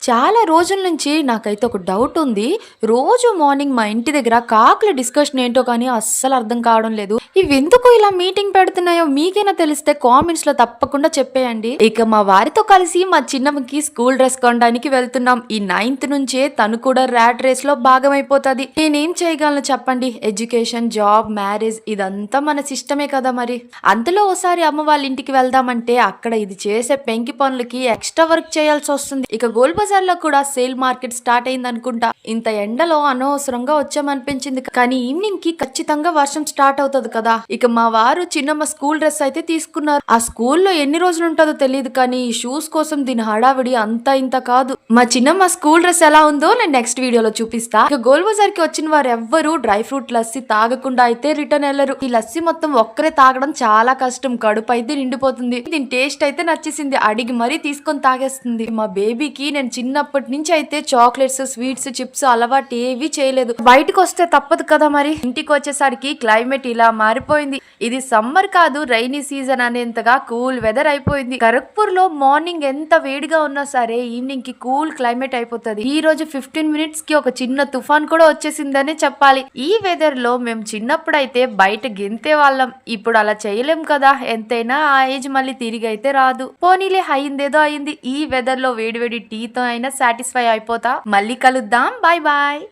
చాలా రోజుల నుంచి నాకైతే ఒక డౌట్ ఉంది. రోజు మార్నింగ్ మా ఇంటి దగ్గర కాకుల డిస్కషన్ ఏంటో కానీ అస్సలు అర్థం కావడం లేదు. ఇవెందుకు ఇలా మీటింగ్ పెడుతున్నాయో మీకైనా తెలిస్తే కామెంట్స్ లో తప్పకుండా చెప్పేయండి. ఇక మా వారితో కలిసి మా చిన్నమ్మకి స్కూల్ డ్రెస్ కొనడానికి వెళ్తున్నాం. ఈ 9th నుంచే తను కూడా ర్యాట్ రేస్ లో భాగమైపోతుంది. నేనేం చేయగలను చెప్పండి? ఎడ్యుకేషన్, జాబ్, మ్యారేజ్ ఇదంతా మన సిస్టమే కదా మరి. అంతలో ఓసారి అమ్మ వాళ్ళ ఇంటికి వెళ్దామంటే అక్కడ ఇది చేసే పెంకి పనులకి ఎక్స్ట్రా వర్క్ చేయాల్సి వస్తుంది. ఇక గోల్ బజార్ లో కూడా సేల్ మార్కెట్ స్టార్ట్ అయింది అనుకుంటా. ఇంత ఎండలో అనవసరంగా వచ్చామనిపించింది. కానీ ఈవినింగ్ కి ఖచ్చితంగా వర్షం స్టార్ట్ అవుతుంది కదా. ఇక మా వారు చిన్నమ్మ స్కూల్ డ్రెస్ అయితే తీసుకున్నారు. ఆ స్కూల్లో ఎన్ని రోజులు ఉంటుందో తెలియదు కానీ ఈ షూస్ కోసం దీని హడావిడి అంతా ఇంత కాదు. మా చిన్నమ్మ స్కూల్ డ్రెస్ ఎలా ఉందో నేను నెక్స్ట్ వీడియోలో చూపిస్తా. ఇక గోల్ బజార్ కి వచ్చిన వారు ఎవ్వరూ డ్రై ఫ్రూట్ లస్సీ తాగకుండా అయితే రిటర్న్ వెళ్లరు. ఈ లస్సీ మొత్తం ఒక్కరే తాగడం చాలా కష్టం. కడుపు అయితే నిండిపోతుంది. దీని టేస్ట్ అయితే నచ్చేసింది. అడిగి మరీ తీసుకొని తాగేస్తుంది. మా బేబీకి నేను చిన్నప్పటి నుంచి అయితే చాక్లెట్స్, స్వీట్స్, చిప్స్ అలవాటు ఏవి చేయలేదు. బయటకు వస్తే తప్పదు కదా మరి. ఇంటికి వచ్చేసరికి క్లైమేట్ ఇలా మారిపోయింది. ఇది సమ్మర్ కాదు, రైనీ సీజన్ అనేంతగా కూల్ వెదర్ అయిపోయింది. ఖరగ్పూర్ లో మార్నింగ్ ఎంత వేడిగా ఉన్నా సరే ఈవినింగ్ కి కూల్ క్లైమేట్ అయిపోతుంది. ఈ రోజు 15 minutes కి ఒక చిన్న తుఫాన్ కూడా వచ్చేసిందనే చెప్పాలి. ఈ వెదర్ లో మేము చిన్నప్పుడు అయితే బయట గెంతే వాళ్ళం. ఇప్పుడు అలా చేయలేం కదా. ఎంతైనా ఆ ఏజ్ మళ్ళీ తిరిగి అయితే రాదు. పోనీలే, అయిందేదో అయింది. ఈ వెదర్ లో వేడివేడి టీతో అయినా సాటిస్ఫై అయిపోతా. మళ్ళీ కలుద్దాం. Bye bye.